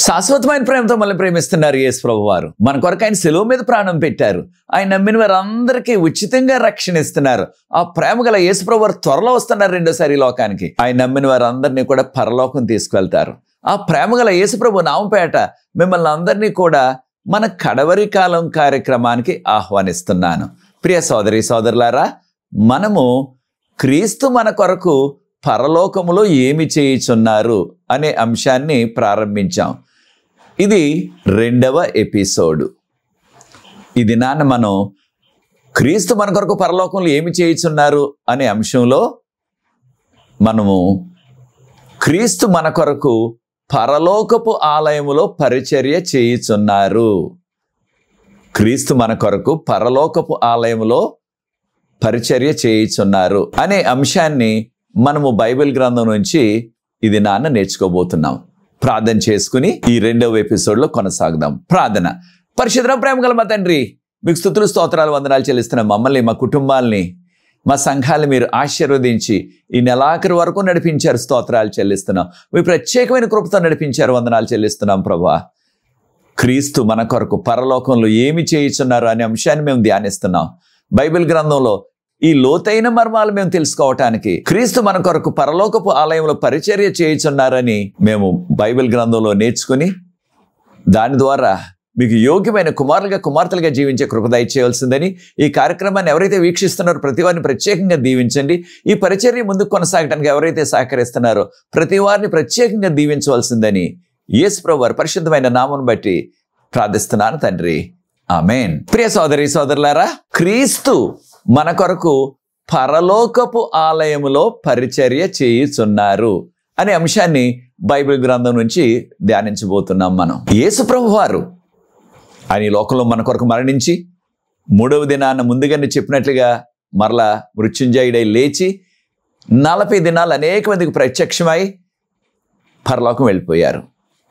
శాశ్వతమైన ప్రేమతో మనల్ని ప్రేమిస్తున్నారు యేసు ప్రభువారు. మన కొరకు ఆయన శిలువ మీద ప్రాణం పెట్టారు. ఆయన నమ్మిన వారందరికీ ఉచితంగా రక్షణ ఇస్తున్నారు. ఆ ప్రేమ గల యేసు ప్రభువారు త్వరలో వస్తున్నారు రెండోసారి ఈ లోకానికి. ఆయన నమ్మిన వారందరినీ కూడా పరలోకం తీసుకువెళ్తారు. ఆ ప్రేమ గల యేసు ప్రభు నామపేట మిమ్మల్ని అందరినీ కూడా మన కడవరి కాలం కార్యక్రమానికి ఆహ్వానిస్తున్నాను. ప్రియ సోదరి సోదరులారా, మనము క్రీస్తు మన కొరకు పరలోకములో ఏమి చేయుచున్నారు అనే అంశాన్ని ప్రారంభించాం. ఇది 2వ ఎపిసోడ్. ఈ దినాన మనం క్రీస్తు మన కొరకు పరలోకంలో ఏమి చేయుచున్నారు అనే అంశంలో మనము క్రీస్తు మన కొరకు పరలోకపు ఆలయములో పరిచర్య చేయుచున్నారు. క్రీస్తు మన కొరకు పరలోకపు ఆలయములో పరిచర్య చేయుచున్నారు అనే అంశాన్ని మనము బైబిల్ గ్రంథం నుంచి ఇది నేర్చుకోబోతున్నాం. ప్రార్థన చేసుకుని ఈ 2వ ఎపిసోడ్లో కొనసాగుదాం. ప్రార్థన. పరిశుద్ధ ప్రేమ గల మా తండ్రి, మీకు స్తుతులు స్తోత్రాలు వందనాలు చెల్లిస్తున్నాం. మమ్మల్ని, మా కుటుంబాల్ని, మా సంఘాలను మీరు ఆశీర్వదించి ఈ నెలాఖరు వరకు నడిపించారు. స్తోత్రాలు చెల్లిస్తున్నాం. మీ ప్రత్యేకమైన కృపతో నడిపించారు. వందనాలు చెల్లిస్తున్నాం ప్రభువా. క్రీస్తు మన కొరకు పరలోకంలో ఏమి చేయుచున్నారు అనే అంశాన్ని మేము ధ్యానిస్తున్నాం. బైబిల్ గ్రంథంలో ఈ లోతైన మర్మాలు మేము తెలుసుకోవటానికి క్రీస్తు మన కొరకు పరలోకపు ఆలయంలో పరిచర్య చేయుచున్నారని మేము బైబిల్ గ్రంథంలో నేర్చుకుని దాని ద్వారా మీకు యోగ్యమైన కుమారులుగా కుమార్తెలుగా జీవించే కృప దయచేయవలసిందని, ఈ కార్యక్రమాన్ని ఎవరైతే వీక్షిస్తున్నారో ప్రతి వారిని ప్రత్యేకంగా దీవించండి. ఈ పరిచర్య ముందుకు కొనసాగడానికి ఎవరైతే సహకరిస్తున్నారో ప్రతి వారిని ప్రత్యేకంగా దీవించవలసిందని యేసు ప్రభువు వారి పరిశుద్ధమైన నామమును బట్టి ప్రార్థిస్తున్నాను తండ్రి. ఆమేన్. ప్రియ సోదరి సోదరులారా, క్రీస్తు మన కొరకు పరలోకపు ఆలయములో పరిచర్య చేయుచున్నారు అనే అంశాన్ని బైబిల్ గ్రంథం నుంచి ధ్యానించబోతున్నాం. మనం యేసు ప్రభువారు ఆయన ఈ లోకంలో మన కొరకు మరణించి 3వ దినాన ముందుగానే చెప్పినట్లుగా మరలా మృత్యుంజయుడై లేచి 40 దినాలు అనేక మందికి ప్రత్యక్షమై పరలోకం వెళ్ళిపోయారు.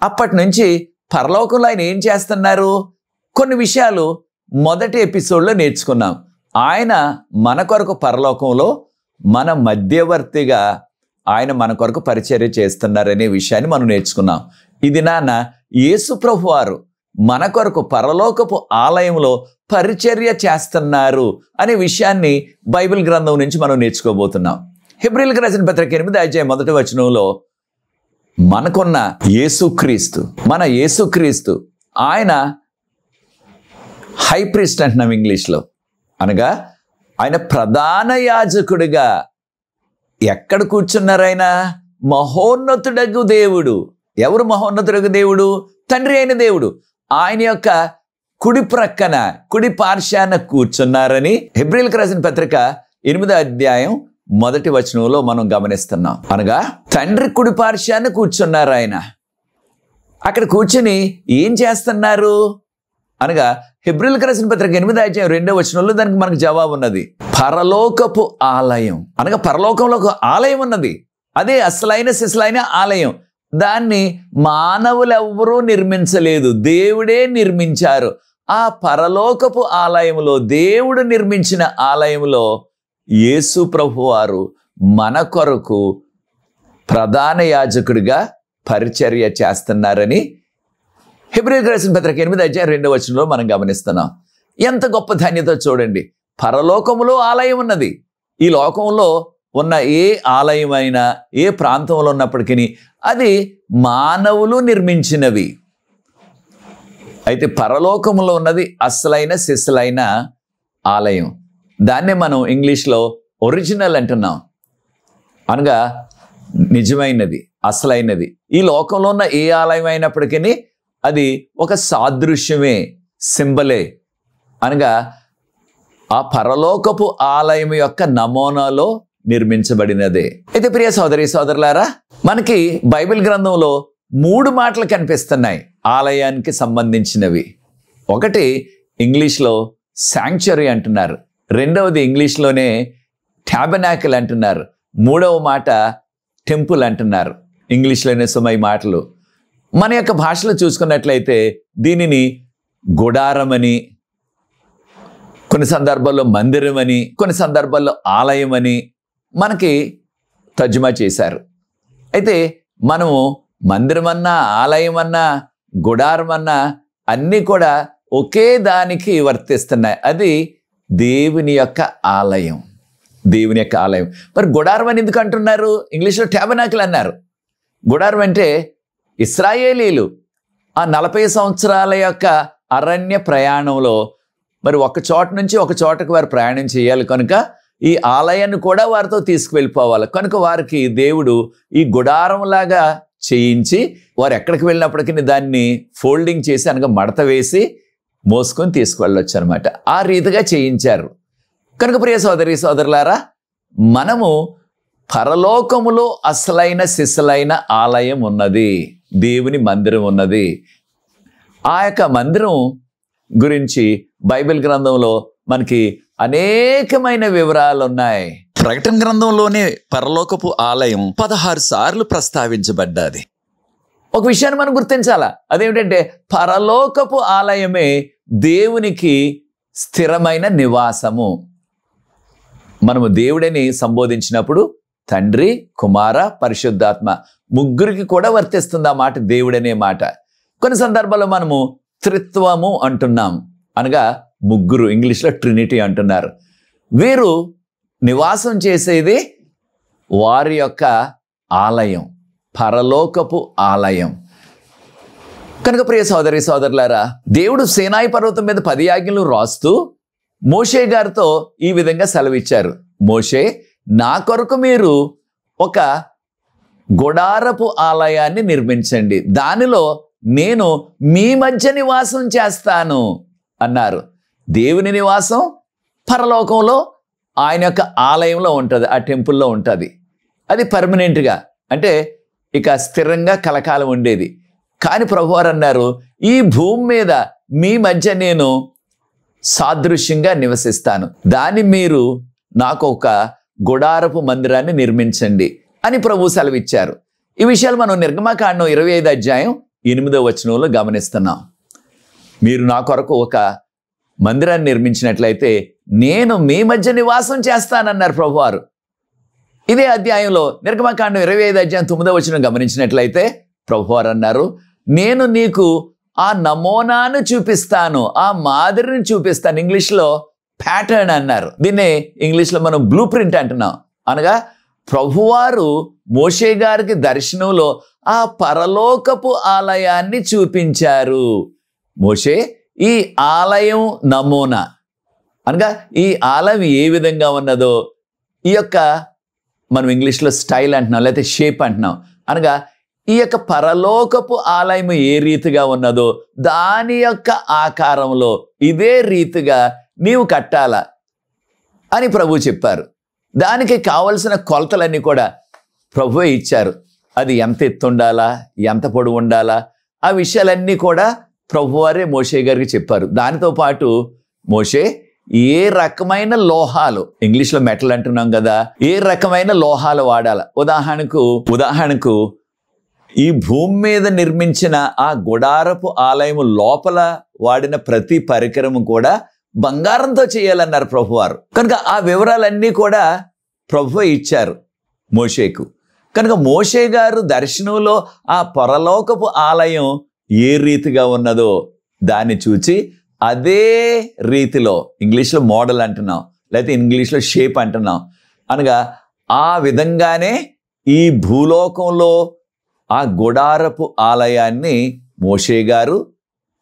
అప్పటి నుంచి పరలోకంలో ఆయన ఏం చేస్తున్నారు? కొన్ని విషయాలు మొదటి ఎపిసోడ్లో నేర్చుకున్నాం. ఆయన మన కొరకు పరలోకంలో మన మధ్యవర్తిగా ఆయన మన కొరకు పరిచర్య చేస్తున్నారనే విషయాన్ని మనం నేర్చుకున్నాం. ఇది యేసు ప్రభువారు మన కొరకు పరలోకపు ఆలయంలో పరిచర్య చేస్తున్నారు అనే విషయాన్ని బైబిల్ గ్రంథం నుంచి మనం నేర్చుకోబోతున్నాం. హెబ్రీయులకు రాసిన పత్రిక 8వ అధ్యాయం 1వ వచనంలో మనకున్న యేసుక్రీస్తు, మన యేసుక్రీస్తు ఆయన హై ప్రీస్ట్ అంటున్నాం ఇంగ్లీష్లో, అనగా ఆయన ప్రధాన యాజకుడిగా ఎక్కడ కూర్చున్నారు? ఆయన మహోన్నతుడగు దేవుడు. ఎవరు మహోన్నతుడగు దేవుడు? తండ్రి అయిన దేవుడు. ఆయన యొక్క కుడి ప్రక్కన, కుడి పార్శ్వాన కూర్చున్నారని హెబ్రీయులకు రాసిన పత్రిక 8వ అధ్యాయం 1వ వచనంలో మనం గమనిస్తున్నాం. అనగా తండ్రి కుడి పార్శ్వాన కూర్చున్నారు. ఆయన అక్కడ కూర్చుని ఏం చేస్తున్నారు అనగా హెబ్రీయులకు రాసిన పత్రిక 8వ అధ్యాయం 2వ వచనంలో దానికి మనకు జవాబు ఉన్నది. పరలోకపు ఆలయం అనగా పరలోకంలో ఒక ఆలయం ఉన్నది. అదే అసలైన సిసలైన ఆలయం. దాన్ని మానవులెవ్వరూ నిర్మించలేదు, దేవుడే నిర్మించారు. ఆ పరలోకపు ఆలయంలో, దేవుడు నిర్మించిన ఆలయంలో యేసు ప్రభువారు మన కొరకు ప్రధాన యాజకుడిగా పరిచర్య చేస్తున్నారని హెబ్రీయులకు రాసిన పత్రిక 8వ అధ్యాయం 2వ వచనంలో మనం గమనిస్తున్నాం. ఎంత గొప్ప ధన్యత చూడండి. పరలోకములో ఆలయం ఉన్నది. ఈ లోకంలో ఉన్న ఏ ఆలయం అయినా, ఏ ప్రాంతంలో ఉన్నప్పటికీ అది మానవులు నిర్మించినవి. అయితే పరలోకములో ఉన్నది అసలైన సిసలైన ఆలయం. దాన్నే మనం ఇంగ్లీష్లో ఒరిజినల్ అంటున్నాం. అనగా నిజమైనది, అసలైనది. ఈ లోకంలో ఉన్న ఏ ఆలయం అయినప్పటికీ అది ఒక సాదృశ్యమే, సింబలే. అనగా ఆ పరలోకపు ఆలయం యొక్క నమూనాలో నిర్మించబడినదే. అయితే ప్రియ సోదరి సోదరులారా, మనకి బైబిల్ గ్రంథంలో 3 మాటలు కనిపిస్తున్నాయి ఆలయానికి సంబంధించినవి. ఒకటి ఇంగ్లీష్లో శాంక్చురీ అంటున్నారు, రెండవది ఇంగ్లీష్లోనే ట్యాబర్నాకిల్ అంటున్నారు, మూడవ మాట టెంపుల్ అంటున్నారు. ఇంగ్లీష్లోనే సుమై మాటలు. మన యొక్క భాషలో చూసుకున్నట్లయితే దీనిని గుడారమని, కొన్ని సందర్భాల్లో మందిరమని, కొన్ని సందర్భాల్లో ఆలయమని మనకి తర్జుమా చేశారు. అయితే మనము మందిరమన్నా ఆలయమన్నా గుడారం అన్న అన్నీ కూడా ఒకే దానికి వర్తిస్తున్నాయి. అది దేవుని యొక్క ఆలయం. దేవుని యొక్క ఆలయం. మరి గుడారం అని ఎందుకు అంటున్నారు? ఇంగ్లీష్లో ట్యాబర్నాకిల్ అన్నారు. గుడారం అంటే ఇశ్రాయేలీలు ఆ 40 సంవత్సరాల యొక్క అరణ్య ప్రయాణంలో మరి ఒక చోట నుంచి ఒక చోటకు వారు ప్రయాణం చేయాలి కనుక ఈ ఆలయాన్ని కూడా వారితో తీసుకువెళ్ళిపోవాలి. కనుక వారికి దేవుడు ఈ గుడారంలాగా చేయించి వారు ఎక్కడికి వెళ్ళినప్పటికీ దాన్ని ఫోల్డింగ్ చేసి అనగా మడత వేసి మోసుకొని తీసుకువెళ్ళొచ్చు అనమాట. ఆ రీతిగా చేయించారు. కనుక ప్రియ సోదరి సోదరులారా, మనము పరలోకములో అసలైన సిసలైన ఆలయం ఉన్నది, దేవుని మందిరం ఉన్నది. ఆ యొక్క మందిరం గురించి బైబిల్ గ్రంథంలో మనకి అనేకమైన వివరాలు ఉన్నాయి. ప్రకటన గ్రంథంలోనే పరలోకపు ఆలయం 16 సార్లు ప్రస్తావించబడ్డది. ఒక విషయాన్ని మనం గుర్తించాలా, అదేమిటంటే పరలోకపు ఆలయమే దేవునికి స్థిరమైన నివాసము. మనము దేవుడిని సంబోధించినప్పుడు తండ్రి, కుమార, పరిశుద్ధాత్మ ముగ్గురికి కూడా వర్తిస్తుంది ఆ మాట, దేవుడనే మాట. కొన్ని సందర్భాల్లో మనము త్రిత్వము అంటున్నాం, అనగా ముగ్గురు, ఇంగ్లీష్లో ట్రినిటీ అంటున్నారు. వీరు నివాసం చేసేది వారి యొక్క ఆలయం, పరలోకపు ఆలయం. కనుక ప్రియ సోదరి సోదరులారా, దేవుడు సీనాయి పర్వతం మీద 10 ఆజ్ఞలు రాస్తూ మోషే గారితో ఈ విధంగా సెలవిచ్చారు. మోషే, నా కొరకు మీరు ఒక గుడారపు ఆలయాన్ని నిర్మించండి, దానిలో నేను మీ మధ్య నివాసం చేస్తాను అన్నారు. దేవుని నివాసం పరలోకంలో ఆయన యొక్క ఆలయంలో ఉంటుంది, ఆ టెంపుల్లో ఉంటుంది. అది పర్మనెంట్గా, అంటే ఇక స్థిరంగా కలకాలం ఉండేది. కానీ ప్రభువారు అన్నారు, ఈ భూమి మీద మీ మధ్య నేను సాదృశ్యంగా నివసిస్తాను, దాన్ని మీరు నాకు ఒక గుడారపు మందిరాన్ని నిర్మించండి అని ప్రభు సెలవిచ్చారు. ఈ విషయాలు మనం నిర్గమకాండం 25 అధ్యాయం 8వ వచనంలో గమనిస్తున్నాం. మీరు నా కొరకు ఒక మందిరాన్ని నిర్మించినట్లయితే నేను మీ మధ్య నివాసం చేస్తానన్నారు ప్రభువారు. ఇదే అధ్యాయంలో నిర్గమకాండం 25 అధ్యాయం 9వ వచనం గమనించినట్లయితే ప్రభువారు అన్నారు, నేను నీకు ఆ నమూనాను చూపిస్తాను, ఆ మాదిరిని చూపిస్తాను. ఇంగ్లీష్లో ప్యాటర్న్ అన్నారు. దీన్నే ఇంగ్లీష్లో మనం బ్లూ ప్రింట్ అంటున్నాం. అనగా ప్రభువారు మోషే గారికి దర్శనంలో ఆ పరలోకపు ఆలయాన్ని చూపించారు. మోషే, ఈ ఆలయం నమూనా, అనగా ఈ ఆలయం ఏ విధంగా ఉన్నదో, ఈ యొక్క మనం ఇంగ్లీష్లో స్టైల్ అంటున్నాం, లేకపోతే షేప్ అంటున్నాం. అనగా ఈ యొక్క పరలోకపు ఆలయం ఏ రీతిగా ఉన్నదో దాని యొక్క ఆకారంలో ఇదే రీతిగా నీవు కట్టాలా అని ప్రభు చెప్పారు. దానికి కావలసిన కొలతలన్నీ కూడా ప్రభువే ఇచ్చారు. అది ఎంత ఎత్తు ఉండాలా, ఎంత పొడవు ఉండాలా, ఆ విషయాలన్నీ కూడా ప్రభువారే మోషే గారికి చెప్పారు. దానితో పాటు మోషే ఏ రకమైన లోహాలు, ఇంగ్లీష్లో మెటల్ అంటున్నాం కదా, ఏ రకమైన లోహాలు వాడాలా. ఉదాహరణకు ఈ భూమి మీద నిర్మించిన ఆ గుడారపు ఆలయము లోపల వాడిన ప్రతి పరికరము కూడా బంగారంతో చేయాలన్నారు ప్రభువారు. కనుక ఆ వివరాలన్నీ కూడా ప్రభువే ఇచ్చారు మోషేకు. కనుక మోషే గారు దర్శనంలో ఆ పరలోకపు ఆలయం ఏ రీతిగా ఉన్నదో దాన్ని చూచి అదే రీతిలో, ఇంగ్లీష్లో మోడల్ అంటున్నాం, లేకపోతే ఇంగ్లీష్లో షేప్ అంటున్నాం, అనగా ఆ విధంగానే ఈ భూలోకంలో ఆ గుడారపు ఆలయాన్ని మోషే గారు,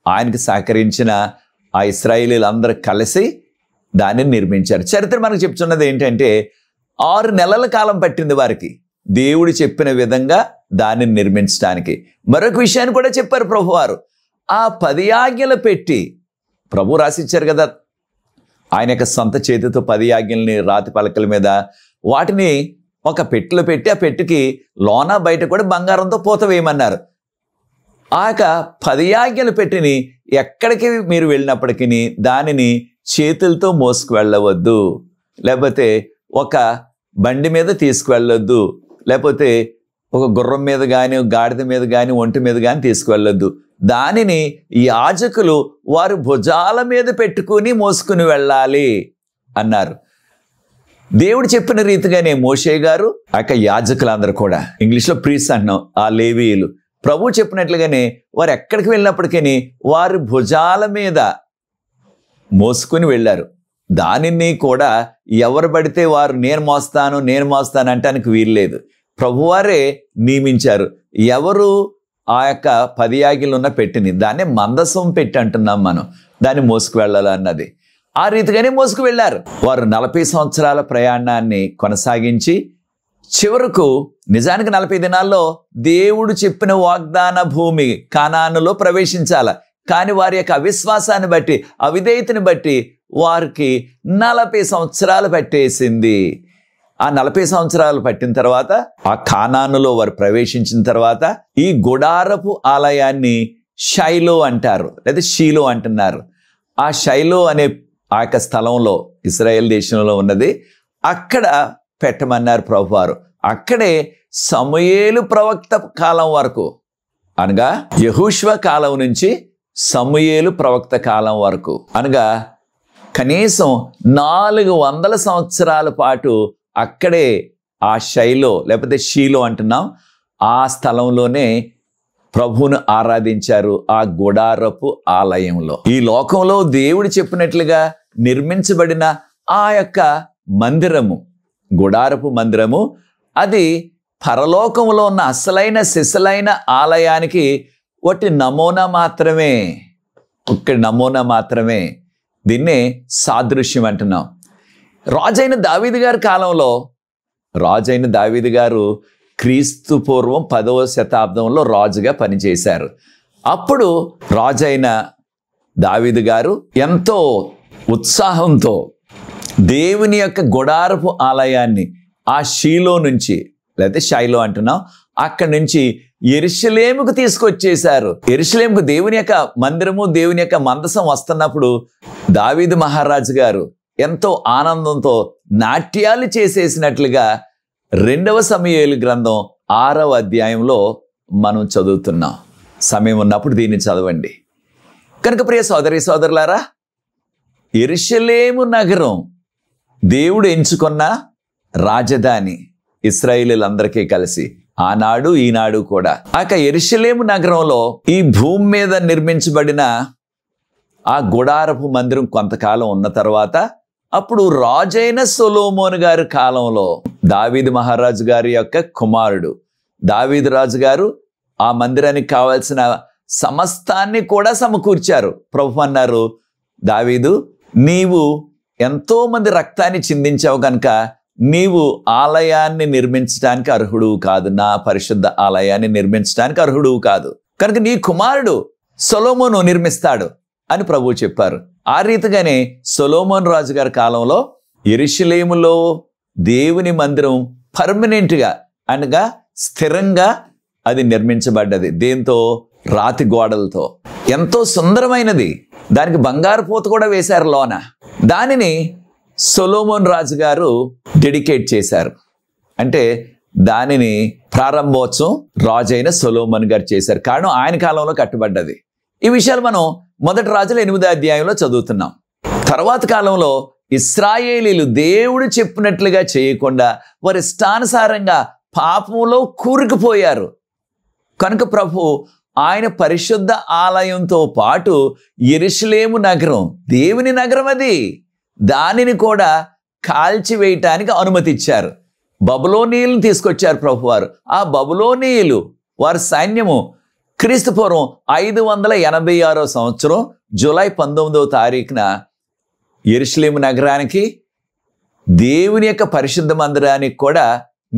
ఆయనకి సహకరించిన ఆ ఇశ్రాయేలీలందరూ కలిసి దాన్ని నిర్మించారు. చరిత్ర మనకు చెప్తున్నది ఏంటంటే 6 నెలల కాలం పట్టింది వారికి దేవుడు చెప్పిన విధంగా దాన్ని నిర్మించడానికి. మరొక విషయాన్ని కూడా చెప్పారు ప్రభువారు. ఆ 10 ఆజ్ఞలు పెట్టి, ప్రభు రాసిచ్చారు కదా ఆయన యొక్క సొంత చేతితో 10 ఆజ్ఞల్ని రాతి పలకల మీద, వాటిని ఒక పెట్టెలో పెట్టి ఆ పెట్టెకి లోన బయట కూడా బంగారంతో పూత వేయమన్నారు. ఆ యొక్క 10 ఆజ్ఞలు పెట్టిని ఎక్కడికి మీరు వెళ్ళినప్పటికీ దానిని చేతులతో మోసుకు వెళ్ళవద్దు, లేకపోతే ఒక బండి మీద తీసుకువెళ్ళొద్దు, లేకపోతే ఒక గుర్రం మీద కానీ, గాడిద మీద కానీ, ఒంటి మీద కానీ తీసుకువెళ్ళొద్దు. దానిని యాజకులు వారు భుజాల మీద పెట్టుకుని మోసుకుని వెళ్ళాలి అన్నారు. దేవుడు చెప్పిన రీతిగానే మోషే గారు, ఆ యొక్క యాజకులందరూ కూడా, ఇంగ్లీష్లో ప్రీస్ట్ అంటున్నాం, ఆ లేవీయులు ప్రభు చెప్పినట్లుగానే వారు ఎక్కడికి వెళ్ళినప్పటికీ వారి భుజాల మీద మోసుకుని వెళ్ళారు. దానిని కూడా ఎవరు పడితే వారు నేను మోస్తాను అంటానికి వీల్లేదు. ప్రభువారే నియమించారు. ఎవరు ఆ యొక్క 10 ఆజ్ఞలున్న పెట్టిని, దాన్నే మందసం పెట్టి అంటున్నాం మనం, దాన్ని మోసుకు వెళ్ళాలన్నది. ఆ రీతిగానే మోసుకు వెళ్ళారు. వారు 40 సంవత్సరాల ప్రయాణాన్ని కొనసాగించి చివరకు నిజానికి 40 దినాల్లో దేవుడు చెప్పిన వాగ్దాన భూమి కానానులో ప్రవేశించాల. కానీ వారి యొక్క అవిశ్వాసాన్ని బట్టి, అవిధేయతని బట్టి వారికి 40 సంవత్సరాలు పట్టేసింది. ఆ 40 సంవత్సరాలు పట్టిన తర్వాత ఆ కానానులో వారు ప్రవేశించిన తర్వాత ఈ గుడారపు ఆలయాన్ని షైలో అంటారు, లేదా షీలో అంటున్నారు. ఆ షైలో అనే ఆ యొక్క స్థలంలో, ఇశ్రాయేల్ దేశంలో ఉన్నది, అక్కడ పెట్టమన్నారు ప్రభువారు. అక్కడే సమూయేలు ప్రవక్త కాలం వరకు, అనగా యెహోషువ కాలం నుంచి సమూయేలు ప్రవక్త కాలం వరకు, అనగా కనీసం 400 సంవత్సరాల పాటు అక్కడే ఆ షైలో లేకపోతే షీలో అంటున్నాం, ఆ స్థలంలోనే ప్రభువును ఆరాధించారు, ఆ గుడారపు ఆలయంలో. ఈ లోకంలో దేవుడు చెప్పినట్లుగా నిర్మించబడిన ఆ యొక్క మందిరము, గుడారపు మందిరము, అది పరలోకంలో ఉన్న అసలైన సిసలైన ఆలయానికి ఒకటి నమూనా మాత్రమే, ఒక్క నమూనా మాత్రమే. దీన్నే సాదృశ్యం అంటున్నాం. రాజైన దావీదు గారి కాలంలో, రాజైన దావీదు గారు క్రీస్తు పూర్వం 10వ శతాబ్దంలో రాజుగా పనిచేశారు. అప్పుడు రాజైన దావీదు గారు ఎంతో ఉత్సాహంతో దేవుని యొక్క గుడారపు ఆలయాన్ని ఆ షీలో నుంచి, లేకపోతే షైలో అంటున్నాం, అక్కడి నుంచి యెరూషలేముకు తీసుకొచ్చేశారు. యెరూషలేముకు దేవుని యొక్క మందిరము, దేవుని యొక్క మందసం వస్తున్నప్పుడు దావీదు మహారాజు గారు ఎంతో ఆనందంతో నాట్యాలు చేసేసినట్లుగా 2వ సమూయేలు గ్రంథం 6వ అధ్యాయంలో మనం చదువుతున్నాం. సమయం ఉన్నప్పుడు దీన్ని చదవండి. కనుక ప్రియ సోదరి సోదరులారా, యెరూషలేము నగరం దేవుడు ఎంచుకున్న రాజధాని ఇశ్రాయేలీలందరికీ కలిసి, ఆనాడు ఈనాడు కూడా. ఆ యెరూషలేము నగరంలో ఈ భూమి మీద నిర్మించబడిన ఆ గుడారపు మందిరం కొంతకాలం ఉన్న తర్వాత, అప్పుడు రాజైన సొలొమోను గారి కాలంలో దావీదు మహారాజు గారి యొక్క కుమారుడు దావీదు రాజు గారు ఆ మందిరానికి కావాల్సిన సమస్తాన్ని కూడా సమకూర్చారు. ప్రభు అన్నారు, దావీదు, నీవు ఎంతో మంది రక్తాన్ని చిందించావు కనుక నీవు ఆలయాన్ని నిర్మించడానికి అర్హుడువు కాదు, నా పరిశుద్ధ ఆలయాన్ని నిర్మించడానికి అర్హుడువు కాదు, కనుక నీ కుమారుడు సొలొమోను నిర్మిస్తాడు అని ప్రభువు చెప్పారు. ఆ రీతిగానే సొలొమోను రాజు గారి కాలంలో యెరూషలేములో దేవుని మందిరం పర్మనెంట్గా, అనగా స్థిరంగా అది నిర్మించబడ్డది. దేంతో? రాతి గోడలతో. ఎంతో సుందరమైనది. దానికి బంగారు పూత కూడా వేశారు లోన. దానిని సొలొమోను రాజు గారు డెడికేట్ చేశారు. అంటే దానిని ప్రారంభోత్సవం రాజైన సొలొమోను గారు చేశారు. కారణం ఆయన కాలంలో కట్టబడ్డది. ఈ విషయాలు మనం 1 రాజుల 8వ అధ్యాయంలో చదువుతున్నాం. తర్వాత కాలంలో ఇశ్రాయేలీలు దేవుడు చెప్పినట్లుగా చేయకుండా వారి ఇష్టానుసారంగా పాపంలో కూరుకుపోయారు. కనుక ప్రభు ఆయన పరిశుద్ధ ఆలయంతో పాటు యెరూషలేము నగరం, దేవుని నగరం అది, దానిని కూడా కాల్చివేయటానికి అనుమతి ఇచ్చారు. బబులోనీయులను తీసుకొచ్చారు ప్రభువారు. ఆ బబులోనీయులు వారి సైన్యము క్రీస్తు పూర్వం 586వ సంవత్సరం జూలై 19వ తారీఖున యెరూషలేము నగరానికి, దేవుని యొక్క పరిశుద్ధ మందిరానికి కూడా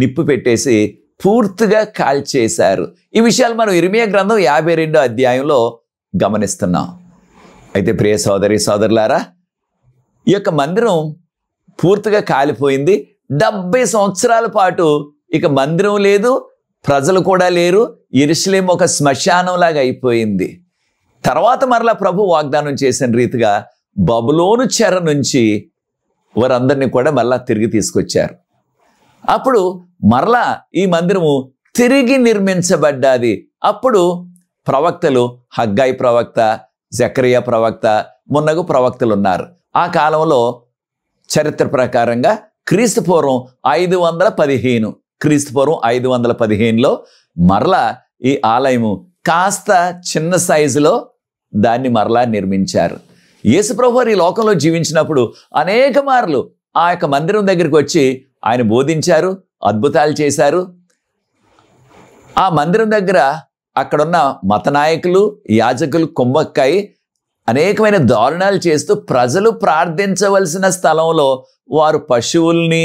నిప్పు పెట్టేసి పూర్తిగా కాల్చేశారు. ఈ విషయాలు మనం ఇర్మియా గ్రంథం 52వ అధ్యాయంలో గమనిస్తున్నాం. అయితే ప్రియ సోదరి సోదరులారా, ఈ యొక్క మందిరం పూర్తిగా కాలిపోయింది. 70 సంవత్సరాల పాటు ఇక మందిరం లేదు, ప్రజలు కూడా లేరు. యెరూషలేము ఒక శ్మశానంలాగా అయిపోయింది. తర్వాత మరలా ప్రభు వాగ్దానం చేసిన రీతిగా బబులోను చెర నుంచి వారందరినీ కూడా మరలా తిరిగి తీసుకొచ్చారు. అప్పుడు మరలా ఈ మందిరము తిరిగి నిర్మించబడ్డాది. అప్పుడు ప్రవక్తలు హగ్గాయి ప్రవక్త, జకరియా ప్రవక్త, మున్నగు ప్రవక్తలు ఉన్నారు. ఆ కాలంలో చరిత్ర ప్రకారంగా క్రీస్తు పూర్వం 515 మరలా ఈ ఆలయము కాస్త చిన్న సైజులో దాన్ని మరలా నిర్మించారు. యేసుప్రభువారు ఈ లోకంలో జీవించినప్పుడు అనేక మార్లు ఆ యొక్క మందిరం దగ్గరికి వచ్చి ఆయన బోధించారు, అద్భుతాలు చేశారు. ఆ మందిరం దగ్గర అక్కడున్న మత నాయకులు, యాజకులు కుమ్మక్కాయి అనేకమైన దారుణాలు చేస్తూ ప్రజలు ప్రార్థించవలసిన స్థలంలో వారు పశువుల్ని,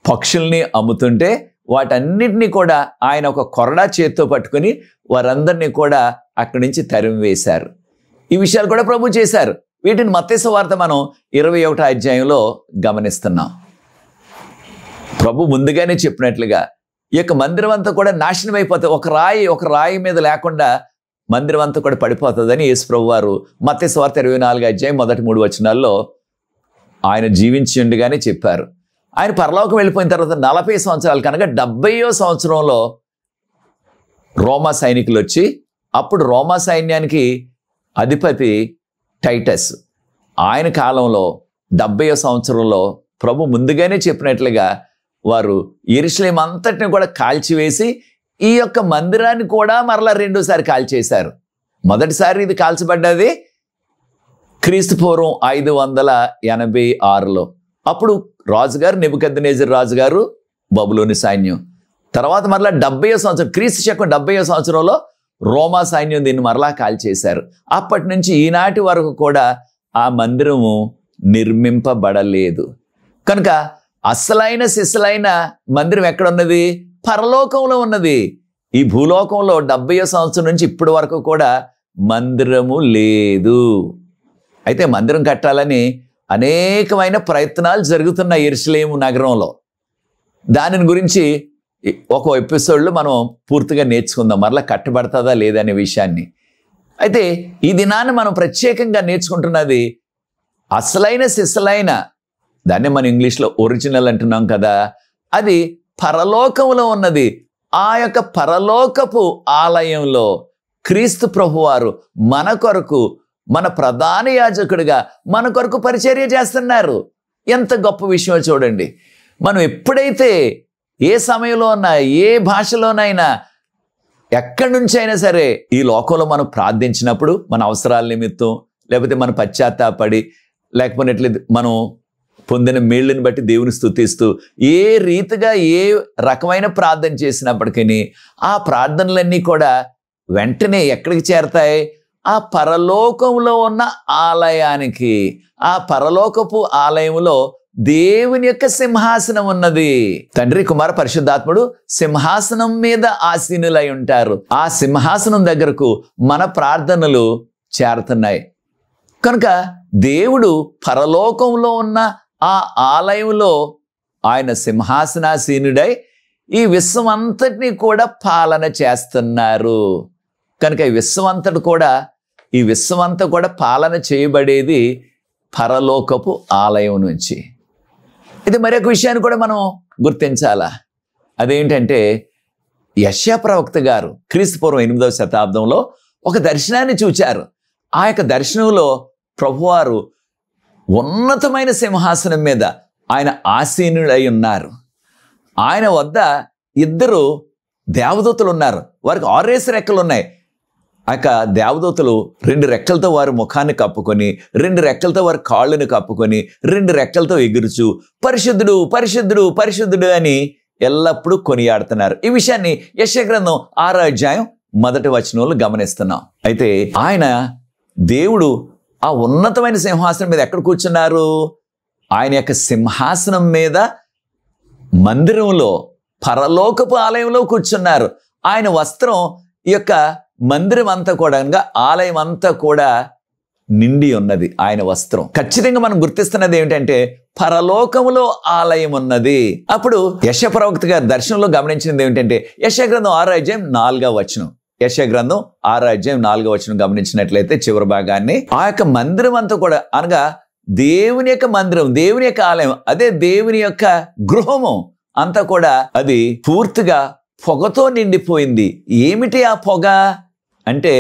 పక్షుల్ని అమ్ముతుంటే వాటన్నిటినీ కూడా ఆయన ఒక కొరడా చేత్తో పట్టుకుని వారందరినీ కూడా అక్కడి నుంచి తరిమి వేశారు. ఈ విషయాలు కూడా ప్రభు చేశారు. వీటిని మత్తయి సువార్త మనం 21వ అధ్యాయంలో గమనిస్తున్నాం. ప్రభు ముందుగానే చెప్పినట్లుగా ఈ యొక్క మందిరం అంతా కూడా నాశనం అయిపోతుంది, ఒక రాయి మీద లేకుండా మందిరం అంతా కూడా పడిపోతుందని యేసు ప్రభు వారు మత్తయి సువార్త 24వ అధ్యాయం మొదటి 3 వచనాల్లో ఆయన జీవించి ఉండగానే చెప్పారు. ఆయన పరలోకం వెళ్ళిపోయిన తర్వాత 40 సంవత్సరాలు కనుక 70వ సంవత్సరంలో రోమా సైనికులు వచ్చి, అప్పుడు రోమా సైన్యానికి అధిపతి టైటస్, ఆయన కాలంలో 70వ సంవత్సరంలో ప్రభు ముందుగానే చెప్పినట్లుగా వారు యెరూషలేము అంతటిని కూడా కాల్చివేసి ఈ యొక్క మందిరాన్ని కూడా మరలా రెండోసారి కాల్చేశారు. మొదటిసారి ఇది కాల్చబడ్డది క్రీస్తు పూర్వం 586లో. అప్పుడు రాజుగారు నెబుకద్నెజరు రాజుగారు, బబులోని సైన్యం. తర్వాత మరలా 70వ సంవత్సరం, క్రీస్తు శకం 70వ సంవత్సరంలో రోమా సైన్యం దీన్ని మరలా కాల్చేశారు. అప్పటి నుంచి ఈనాటి వరకు కూడా ఆ మందిరము నిర్మింపబడలేదు. కనుక అసలైన సిసలైన మందిరం ఎక్కడున్నది? పరలోకంలో ఉన్నది. ఈ భూలోకంలో 70వ సంవత్సరం నుంచి ఇప్పటి వరకు కూడా మందిరము లేదు. అయితే మందిరం కట్టాలని అనేకమైన ప్రయత్నాలు జరుగుతున్నాయి యెరూషలేము నగరంలో. దానిని గురించి ఒక ఎపిసోడ్లో మనం పూర్తిగా నేర్చుకుందాం, మరలా కట్టబడతాదా లేదనే విషయాన్ని. అయితే ఈ దినాన్ని మనం ప్రత్యేకంగా నేర్చుకుంటున్నది అసలైన సిసలైన, దాన్ని మనం ఇంగ్లీష్లో ఒరిజినల్ అంటున్నాం కదా, అది పరలోకంలో ఉన్నది. ఆ యొక్క పరలోకపు ఆలయంలో క్రీస్తు ప్రభువారు మన కొరకు, మన ప్రధాన యాజకుడిగా మన కొరకు పరిచర్య చేస్తున్నారు. ఎంత గొప్ప విషయమో చూడండి. మనం ఎప్పుడైతే ఏ సమయంలో ఉన్నా, ఏ భాషలోనైనా, ఎక్కడి నుంచి అయినా సరే ఈ లోకంలో మనం ప్రార్థించినప్పుడు మన అవసరాల నిమిత్తం, లేకపోతే మన పశ్చాత్తాపడి, లేకపోతే మనం పొందిన మేళ్ళని బట్టి దేవుని స్తుతిస్తూ ఏ రీతిగా ఏ రకమైన ప్రార్థన చేసినప్పటికీ ఆ ప్రార్థనలన్నీ కూడా వెంటనే ఎక్కడికి చేరతాయి? ఆ పరలోకంలో ఉన్న ఆలయానికి. ఆ పరలోకపు ఆలయంలో దేవుని యొక్క సింహాసనం ఉన్నది. తండ్రి, కుమార, పరిశుద్ధాత్ముడు సింహాసనం మీద ఆసీనులై ఉంటారు. ఆ సింహాసనం దగ్గరకు మన ప్రార్థనలు చేరుతున్నాయి. కనుక దేవుడు పరలోకంలో ఉన్న ఆ ఆలయంలో ఆయన సింహాసనాసీనుడై ఈ విశ్వం అంతటినీ కూడా పాలన చేస్తున్నారు. కనుక ఈ విశ్వం అంతా కూడా పాలన చేయబడేది పరలోకపు ఆలయం నుంచి. ఇది మరొక విషయాన్ని కూడా మనం గుర్తించాలా. అదేంటంటే, యెషయా ప్రవక్త గారు క్రీస్తు పూర్వం 8వ శతాబ్దంలో ఒక దర్శనాన్ని చూచారు. ఆ యొక్క దర్శనంలో ప్రభువారు ఉన్నతమైన సింహాసనం మీద ఆయన ఆసీనుడై ఉన్నారు. ఆయన వద్ద 2 దేవదూతలు ఉన్నారు. వారికి 6 రెక్కలు ఉన్నాయి. ఆ యొక్క దేవదూతలు 2 రెక్కలతో వారి ముఖాన్ని కప్పుకొని, 2 రెక్కలతో వారి కాళ్ళని కప్పుకొని, 2 రెక్కలతో ఎగురుచు పరిశుద్ధుడు, పరిశుద్ధుడు, పరిశుద్ధుడు అని ఎల్లప్పుడూ కొనియాడుతున్నారు. ఈ విషయాన్ని యెషయా గ్రంథం 6వ అధ్యాయం 1వ వచనంలో గమనిస్తున్నాం. అయితే ఆయన దేవుడు ఆ ఉన్నతమైన సింహాసనం మీద ఎక్కడ కూర్చున్నారు? ఆయన యొక్క సింహాసనం మీద మందిరంలో, పరలోకపు ఆలయంలో కూర్చున్నారు. ఆయన వస్త్రం ఈ యొక్క మందిరం అంతా కూడా, ఆలయం అంతా కూడా నిండి ఉన్నది ఆయన వస్త్రం. ఖచ్చితంగా మనం గుర్తిస్తున్నది ఏమిటంటే పరలోకములో ఆలయం ఉన్నది. అప్పుడు యెషయా ప్రవక్త గారి దర్శనంలో గమనించినది ఏమిటంటే యెషయా గ్రంథం 6వ అధ్యాయం 4వ వచనం. యెషయా గ్రంథం 6వ అధ్యాయం 4వ వచనం గమనించినట్లయితే చివరి భాగాన్ని, ఆ యొక్క మందిరం అంతా కూడా, అనగా దేవుని యొక్క మందిరం, దేవుని యొక్క ఆలయం, అదే దేవుని యొక్క గృహము అంతా కూడా అది పూర్తిగా పొగతో నిండిపోయింది. ఏమిటి ఆ పొగ అంటే,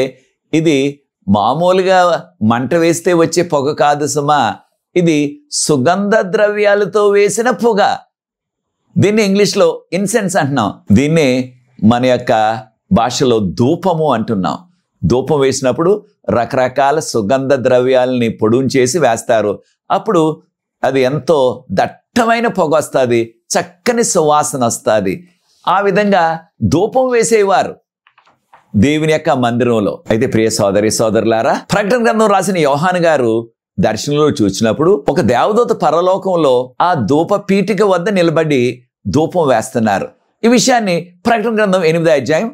ఇది మామూలుగా మంట వేస్తే వచ్చే పొగ కాదు సుమా, ఇది సుగంధ ద్రవ్యాలతో వేసిన పొగ. దీన్ని ఇంగ్లీష్లో ఇన్సెన్స్ అంటున్నాం. దీన్ని మన యొక్క భాషలో ధూపము అంటున్నాం. ధూపం వేసినప్పుడు రకరకాల సుగంధ ద్రవ్యాలని పొడుంచేసి వేస్తారు. అప్పుడు అది ఎంతో దట్టమైన పొగ వస్తుంది, చక్కని సువాసన వస్తుంది. ఆ విధంగా ధూపం వేసేవారు దేవుని యొక్క మందిరంలో. అయితే ప్రియ సోదరి సోదరులారా, ప్రకటన గ్రంథం రాసిన యోహాను గారు దర్శనంలో చూసినప్పుడు ఒక దేవదూత పరలోకంలో ఆ ధూప పీఠిక వద్ద నిలబడి ధూపం వేస్తున్నారు. ఈ విషయాన్ని ప్రకటన గ్రంథం 8వ అధ్యాయం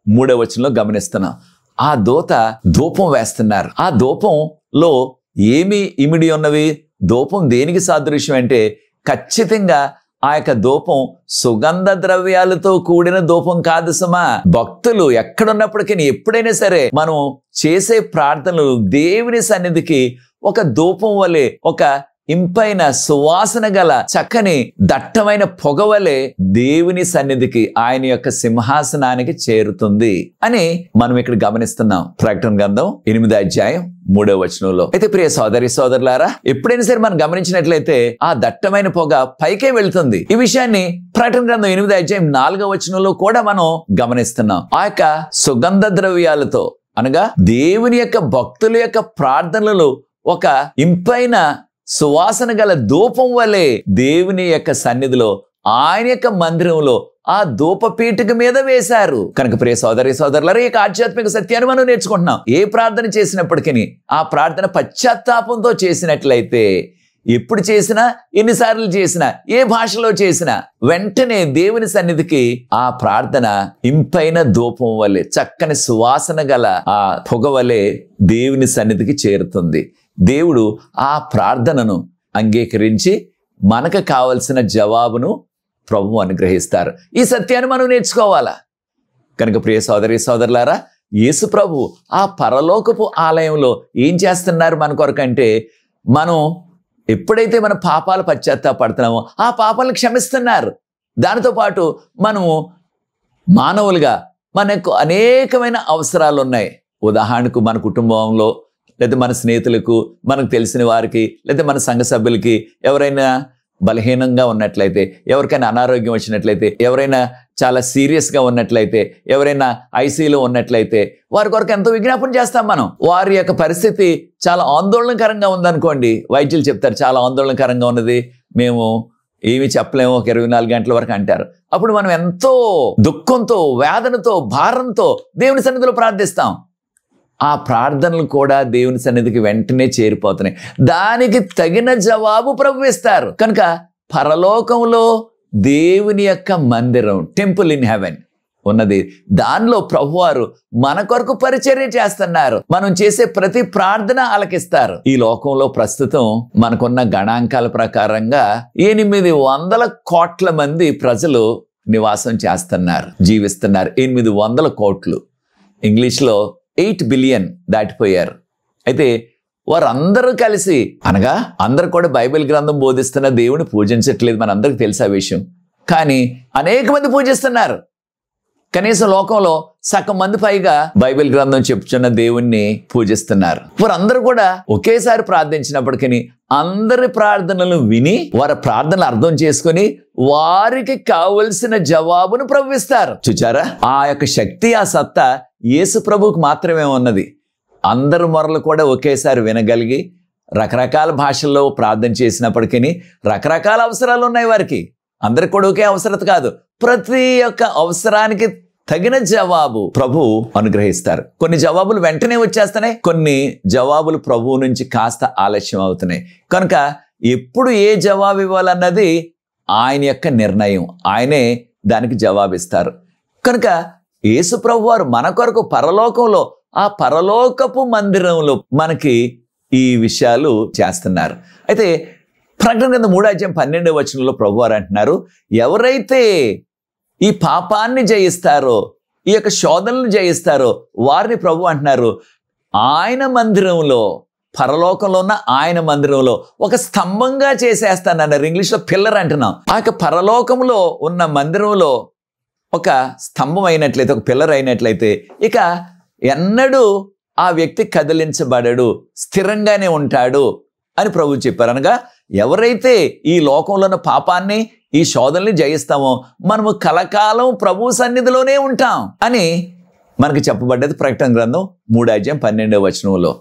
3వ వచనంలో గమనిస్తున్నాం. ఆ దూత ధూపం వేస్తున్నారు. ఆ ధూపంలో ఏమి ఇమిడి ఉన్నవి? ధూపం దేనికి సాదృశ్యం అంటే ఖచ్చితంగా ఆ యొక్క ధూపం సుగంధ ద్రవ్యాలతో కూడిన ధూపం కాదు సుమా. భక్తులు ఎక్కడున్నప్పటికీ ఎప్పుడైనా సరే మనం చేసే ప్రార్థనలు దేవుని సన్నిధికి ఒక ధూపం వలె, ఒక ఇంపైన సువాసన గల చక్కని దట్టమైన పొగ వలె దేవుని సన్నిధికి, ఆయన యొక్క సింహాసనానికి చేరుతుంది అని మనం ఇక్కడ గమనిస్తున్నాం. ప్రకటన గ్రంథం 8వ అధ్యాయం 3వ వచనంలో. అయితే ప్రియ సోదరి సోదరులారా, ఎప్పుడైనా సరే మనం గమనించినట్లయితే ఆ దట్టమైన పొగ పైకే వెళ్తుంది. ఈ విషయాన్ని ప్రకటన గ్రంథం 8వ అధ్యాయం 4వ వచనంలో కూడా మనం గమనిస్తున్నాం. ఆ యొక్క సుగంధ ద్రవ్యాలతో అనగా దేవుని యొక్క భక్తుల యొక్క ప్రార్థనలు ఒక ఇంపైన సువాసన గల ధూపం వలె దేవుని యొక్క సన్నిధిలో, ఆయన యొక్క మందిరంలో ఆ ధూప పీఠిక మీద వేశారు. కనుక ప్రియ సోదరి సోదరులారా, ఈ ఆధ్యాత్మిక సత్యాన్ని మనం నేర్చుకుంటున్నాం. ఏ ప్రార్థన చేసినప్పటికీ ఆ ప్రార్థన పశ్చాత్తాపంతో చేసినట్లయితే, ఎప్పుడు చేసినా, ఎన్నిసార్లు చేసినా, ఏ భాషలో చేసినా వెంటనే దేవుని సన్నిధికి ఆ ప్రార్థన ఇంపైన ధూపం వలె, చక్కని సువాసన గల ఆ పొగ వలె దేవుని సన్నిధికి చేరుతుంది. దేవుడు ఆ ప్రార్థనను అంగీకరించి మనకు కావలసిన జవాబును ప్రభువు అనుగ్రహిస్తారు. ఈ సత్యాన్ని మనం నేర్చుకోవాలా. కనుక ప్రియ సోదరి సోదరులారా, యేసు ప్రభు ఆ పరలోకపు ఆలయంలో ఏం చేస్తున్నారు మన కొరకంటే, మనం ఎప్పుడైతే మన పాపాలు పశ్చాత్తాపడుతున్నామో ఆ పాపాలను క్షమిస్తున్నారు. దానితో పాటు మనము మానవులుగా మనకు అనేకమైన అవసరాలు ఉన్నాయి. ఉదాహరణకు మన కుటుంబంలో, లేదా మన స్నేహితులకు, మనకు తెలిసిన వారికి, లేదా మన సంఘ సభ్యులకి ఎవరైనా బలహీనంగా ఉన్నట్లయితే, ఎవరికైనా అనారోగ్యం వచ్చినట్లయితే, ఎవరైనా చాలా సీరియస్గా ఉన్నట్లయితే, ఎవరైనా ఐసీయూలో ఉన్నట్లయితే వారి కొరకు ఎంతో విజ్ఞాపన చేస్తాం మనం. వారి యొక్క పరిస్థితి చాలా ఆందోళనకరంగా ఉందనుకోండి, వైద్యులు చెప్తారు చాలా ఆందోళనకరంగా ఉన్నది, మేము ఏమి చెప్పలేము, ఒక 24 గంటల వరకు అంటారు. అప్పుడు మనం ఎంతో దుఃఖంతో, వేదనతో, భారంతో దేవుని సన్నిధిలో ప్రార్థిస్తాం. ఆ ప్రార్థనలు కూడా దేవుని సన్నిధికి వెంటనే చేరిపోతున్నాయి. దానికి తగిన జవాబు ప్రభు ఇస్తారు. కనుక పరలోకంలో దేవుని యొక్క మందిరం, టెంపుల్ ఇన్ హెవెన్ ఉన్నది. దానిలో ప్రభువారు మన కొరకు పరిచర్య చేస్తున్నారు. మనం చేసే ప్రతి ప్రార్థన ఆలకిస్తారు. ఈ లోకంలో ప్రస్తుతం మనకున్న గణాంకాల ప్రకారంగా 800 కోట్ల మంది ప్రజలు నివాసం చేస్తున్నారు, జీవిస్తున్నారు. 800 కోట్లు, ఇంగ్లీష్లో 8 బిలియన్ దాటిపోయారు. అయితే వారందరూ కలిసి, అనగా అందరూ కూడా బైబిల్ గ్రంథం బోధిస్తున్న దేవుని పూజించట్లేదు, మనందరికీ తెలుసు ఆ విషయం. కానీ అనేక మంది పూజిస్తున్నారు. కనీసం లోకంలో సగం మంది పైగా బైబిల్ గ్రంథం చెప్తున్న దేవుణ్ణి పూజిస్తున్నారు. వారందరూ కూడా ఒకేసారి ప్రార్థించినప్పటికీ అందరి ప్రార్థనలు విని, వారి ప్రార్థనలు అర్థం చేసుకుని వారికి కావలసిన జవాబును ప్రభువిస్తారు. చూచారా, ఆ యొక్క శక్తి, ఆ సత్తా యేసు ప్రభువుకు మాత్రమే ఉన్నది. అందరు మొరలు కూడా ఒకేసారి వినగలిగి రకరకాల భాషల్లో ప్రార్థన చేసినప్పటికీ రకరకాల అవసరాలు ఉన్నాయి వారికి. అందరికి కూడా ఒకే అవసరత కాదు. ప్రతి ఒక్క అవసరానికి తగిన జవాబు ప్రభు అనుగ్రహిస్తారు. కొన్ని జవాబులు వెంటనే వచ్చేస్తున్నాయి, కొన్ని జవాబులు ప్రభువు నుంచి కాస్త ఆలస్యం అవుతున్నాయి. కనుక ఎప్పుడు ఏ జవాబు ఇవ్వాలన్నది ఆయన యొక్క నిర్ణయం. ఆయనే దానికి జవాబిస్తారు. కనుక యేసు ప్రభు వారు మన కొరకు పరలోకంలో, ఆ పరలోకపు మందిరంలో మనకి ఈ విషయాలు చేస్తున్నారు. అయితే ప్రకటన గ్రంథం 3వ అధ్యాయం 12వ వచనంలో ప్రభువారు అంటున్నారు, ఎవరైతే ఈ పాపాన్ని జయిస్తారో, ఈ యొక్క శోధనలను జయిస్తారో వారిని ప్రభు అంటున్నారు ఆయన మందిరంలో, పరలోకంలో ఉన్న ఆయన మందిరంలో ఒక స్తంభంగా చేసేస్తానన్నారు. ఇంగ్లీష్లో పిల్లర్ అంటున్నాం. ఆ యొక్క పరలోకంలో ఉన్న మందిరంలో ఒక స్తంభం అయినట్లయితే, ఒక పిల్లర్ అయినట్లయితే ఇక ఎన్నడూ ఆ వ్యక్తి కదిలించబడడు, స్థిరంగానే ఉంటాడు అని ప్రభు చెప్పారు. అనగా ఎవరైతే ఈ లోకంలో ఉన్న పాపాన్ని, ఈ శోధనని జయిస్తామో మనము కలకాలం ప్రభు సన్నిధిలోనే ఉంటాం అని మనకి చెప్పబడ్డది ప్రకటన గ్రంథం 3:12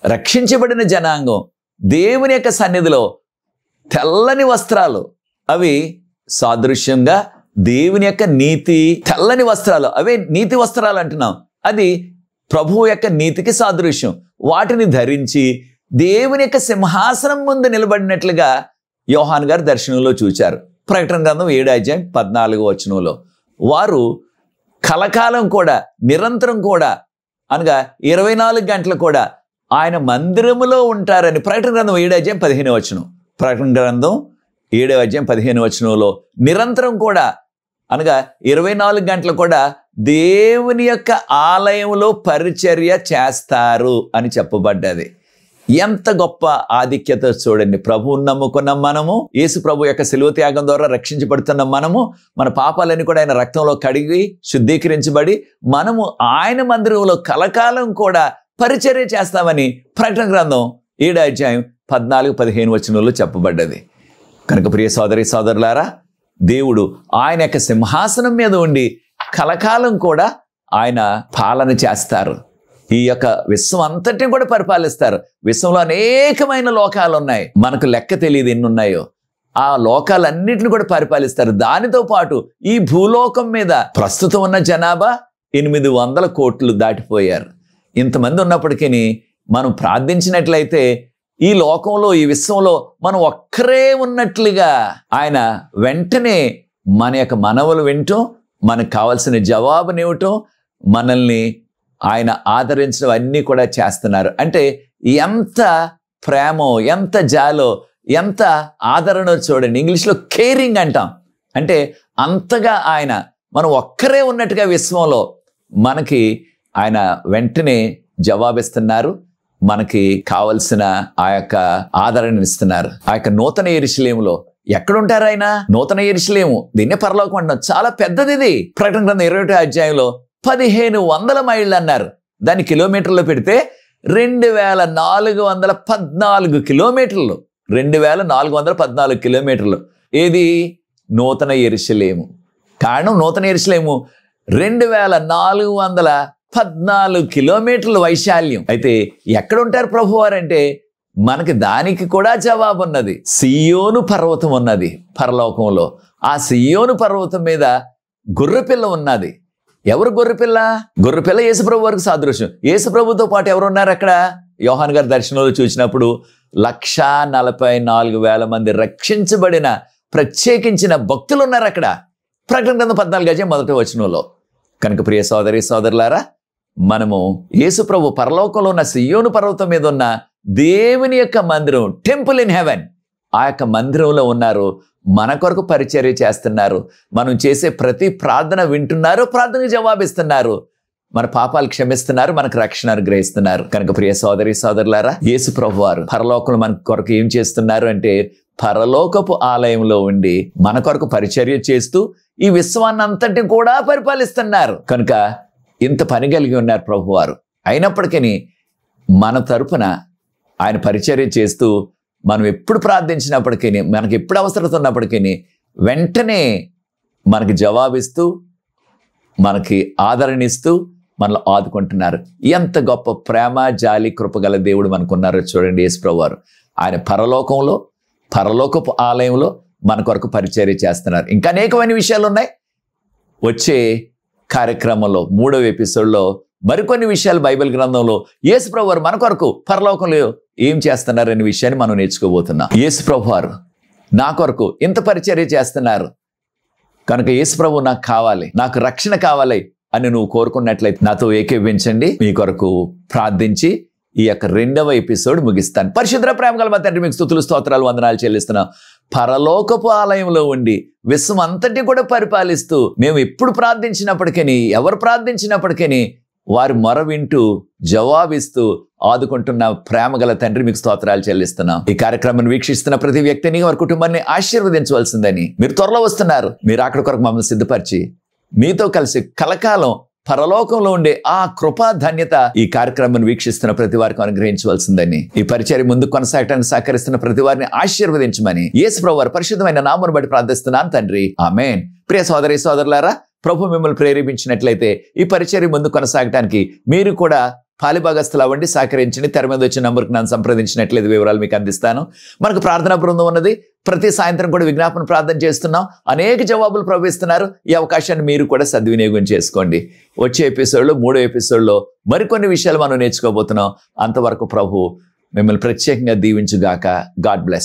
రక్షించబడిన జనాంగం దేవుని యొక్క సన్నిధిలో తెల్లని వస్త్రాలు, అవి సాదృశ్యంగా దేవుని యొక్క నీతి. తెల్లని వస్త్రాలు, అవే నీతి వస్త్రాలు అంటున్నాం. అది ప్రభువు యొక్క నీతికి సాదృశ్యం. వాటిని ధరించి దేవుని యొక్క సింహాసనం ముందు నిలబడినట్లుగా యోహాను గారు దర్శనంలో చూచారు. ప్రకటన గ్రంథం 7:14 వారు కలకాలం కూడా, నిరంతరం కూడా, అనగా 24 గంటలు కూడా ఆయన మందిరములో ఉంటారని ప్రకటన గ్రంథం 7:15 ప్రకటన గ్రంథం 7:15 నిరంతరం కూడా, అనగా 24 గంటలు కూడా దేవుని యొక్క ఆలయంలో పరిచర్య చేస్తారు అని చెప్పబడ్డది. ఎంత గొప్ప ఆధిక్యత చూడండి. ప్రభువుని నమ్ముకున్న మనము, యేసు ప్రభు యొక్క శిలువ త్యాగం ద్వారా రక్షించబడుతున్న మనము, మన పాపాలన్నీ కూడా ఆయన రక్తంలో కడిగి శుద్ధీకరించబడి మనము ఆయన మందిరంలో కలకాలం కూడా పరిచర్య చేస్తామని ప్రకటన గ్రంథం 7:14-15 చెప్పబడ్డది. కనుక ప్రియ సోదరి సోదరులారా, దేవుడు ఆయన యొక్క సింహాసనం మీద ఉండి కలకాలం కూడా ఆయన పాలన చేస్తారు. ఈ యొక్క విశ్వం అంతటిని కూడా పరిపాలిస్తారు. విశ్వంలో అనేకమైన లోకాలు ఉన్నాయి, మనకు లెక్క తెలియదు ఎన్ని ఉన్నాయో. ఆ లోకాలన్నిటిని కూడా పరిపాలిస్తారు. దానితో పాటు ఈ భూలోకం మీద ప్రస్తుతం ఉన్న జనాభా 800 కోట్లు దాటిపోయారు. ఇంతమంది ఉన్నప్పటికీ మనం ప్రార్థించినట్లయితే ఈ లోకంలో, ఈ విశ్వంలో మనం ఒక్కరే ఉన్నట్లుగా ఆయన వెంటనే మన యొక్క మనవులు వింటూ, మనకు కావాల్సిన జవాబునివ్వటం, మనల్ని ఆయన ఆదరించడం అన్నీ కూడా చేస్తున్నారు. అంటే ఎంత ప్రేమో, ఎంత జాలో, ఎంత ఆదరణ చూడండి. ఇంగ్లీష్లో కేరింగ్ అంటాం. అంటే అంతగా ఆయన, మనం ఒక్కరే ఉన్నట్టుగా విశ్వంలో మనకి ఆయన వెంటనే జవాబిస్తున్నారు, మనకి కావలసిన ఆ యొక్క ఆదరణ ఇస్తున్నారు. ఆ యొక్క నూతన యెరూషలేములో ఎక్కడుంటారు ఆయన? నూతన యెరూషలేము, దీన్నే పరలోకం అంటున్నాం. చాలా పెద్దది ఇది. ప్రకటన గ్రంథం 21 1500 మైళ్ళు అన్నారు. దాన్ని కిలోమీటర్లో పెడితే 2414 కిలోమీటర్లు. 2414 కిలోమీటర్లు. ఏది? నూతన యెరూషలేము. కారణం నూతన యెరూషలేము 2414 కిలోమీటర్ల వైశాల్యం. అయితే ఎక్కడ ఉంటారు ప్రభువారంటే మనకి దానికి కూడా జవాబు ఉన్నది. సియోను పర్వతం ఉన్నది పరలోకంలో. ఆ సియోను పర్వతం మీద గొర్రెపిల్ల ఉన్నది. ఎవరు గొర్రెపిల్ల? గొర్రెపిల్ల యేసుప్రభు వారికి సాదృశ్యం. యేసుప్రభుతో పాటు ఎవరున్నారు అక్కడ? యోహాను గారి దర్శనంలో చూసినప్పుడు 144,000 మంది రక్షించబడిన ప్రత్యేకించిన భక్తులు ఉన్నారు అక్కడ. ప్రకటన గ్రంథం 14:1 కనుక ప్రియ సోదరి సోదరులారా, మనము యేసుప్రభు పరలోకంలో ఉన్న సియోను పర్వతం మీద ఉన్న దేవుని యొక్క మందిరం, టెంపుల్ ఇన్ హెవెన్, ఆ యొక్క మందిరంలో ఉన్నారు. మన కొరకు పరిచర్య చేస్తున్నారు. మనం చేసే ప్రతి ప్రార్థన వింటున్నారు, ప్రార్థనకు జవాబిస్తున్నారు, మన పాపాలు క్షమిస్తున్నారు, మనకు రక్షణ అనుగ్రహిస్తున్నారు. కనుక ప్రియ సోదరి సోదరులారా, యేసు ప్రభు వారు పరలోకంలో మన కొరకు ఏం చేస్తున్నారు అంటే పరలోకపు ఆలయంలో ఉండి మన కొరకు పరిచర్య చేస్తూ ఈ విశ్వాన్నంతటిని కూడా పరిపాలిస్తున్నారు. కనుక ఇంత పని కలిగి ఉన్నారు ప్రభువారు. అయినప్పటికీ మన తరపున ఆయన పరిచర్య చేస్తూ మనం ఎప్పుడు ప్రార్థించినప్పటికీ, మనకి ఎప్పుడు అవసరత ఉన్నప్పటికీ వెంటనే మనకి జవాబిస్తూ, మనకి ఆదరణిస్తూ మనల్ని ఆదుకుంటున్నారు. ఎంత గొప్ప ప్రేమ, జాలి, కృపగల దేవుడు మనకున్నారో చూడండి యేసు ప్రభువారు. ఆయన పరలోకంలో, పరలోకపు ఆలయంలో మన కొరకు పరిచర్య చేస్తున్నారు. ఇంకా అనేకమైన విషయాలు ఉన్నాయి. వచ్చే కార్యక్రమంలో 3వ ఎపిసోడ్లో మరికొన్ని విషయాలు బైబిల్ గ్రంథంలో యేసు ప్రభువారు మన కొరకు పరలోకంలో ఏం చేస్తున్నారనే విషయాన్ని మనం నేర్చుకోబోతున్నాం. యేసు ప్రభువారు నా కొరకు ఇంత పరిచర్య చేస్తున్నారు కనుక యేసు ప్రభు నాకు కావాలి, నాకు రక్షణ కావాలి అని నువ్వు కోరుకున్నట్లయితే నాతో ఏకీభవించండి. మీ కొరకు ప్రార్థించి ఈ యొక్క 2వ ఎపిసోడ్ ముగిస్తాను. పరిశుద్ధ ప్రేమ గల మా తండ్రి, మీకు స్తుతులు స్తోత్రాలు వందనాలు చెల్లిస్తున్నాం. పరలోకపు ఆలయంలో ఉండి విశ్వం అంతటి కూడా పరిపాలిస్తూ మేము ఎప్పుడు ప్రార్థించినప్పటికీ, ఎవరు ప్రార్థించినప్పటికీ వారి మొర వింటూ జవాబిస్తూ ఆదుకుంటున్న ప్రేమ గల తండ్రి, మీకు స్తోత్రాలు చెల్లిస్తున్నాం. ఈ కార్యక్రమాన్ని వీక్షిస్తున్న ప్రతి వ్యక్తిని, వారి కుటుంబాన్ని ఆశీర్వదించవలసిందని, మీరు త్వరలో వస్తున్నారు, మీరు అక్కడి కొరకు మమ్మల్ని సిద్ధపరిచి మీతో కలిసి కలకాలం పరలోకంలో ఉండే ఆ కృపా ధన్యత ఈ కార్యక్రమాన్ని వీక్షిస్తున్న ప్రతి వారికి అనుగ్రహించవలసిందని, ఈ పరిచర్య ముందు కొనసాగటానికి సహకరిస్తున్న ప్రతి వారిని ఆశీర్వదించమని యేసు ప్రభువు వారి పరిశుద్ధమైన నామమును బట్టి ప్రార్థిస్తున్నాను తండ్రి, ఆమేన్. ప్రియ సోదరి సోదరులారా, ప్రభు మిమ్మల్ని ప్రేరేపించినట్లయితే ఈ పరిచర్య ముందు కొనసాగడానికి మీరు కూడా పాలిభాగస్తులు అవ్వండి, సహకరించండి. తెర మీద వచ్చిన నంబర్కి నన్ను సంప్రదించినట్లయితే వివరాలు మీకు అందిస్తాను. మనకు ప్రార్థనా బృందం ఉన్నది. ప్రతి సాయంత్రం కూడా విజ్ఞాపన ప్రార్థన చేస్తున్నాం. అనేక జవాబులు ప్రవహిస్తున్నారు. ఈ అవకాశాన్ని మీరు కూడా సద్వినియోగం చేసుకోండి. వచ్చే ఎపిసోడ్లో 3వ ఎపిసోడ్లో మరికొన్ని విషయాలు మనం నేర్చుకోబోతున్నాం. అంతవరకు ప్రభు మిమ్మల్ని ప్రత్యేకంగా దీవించుగాక. God bless.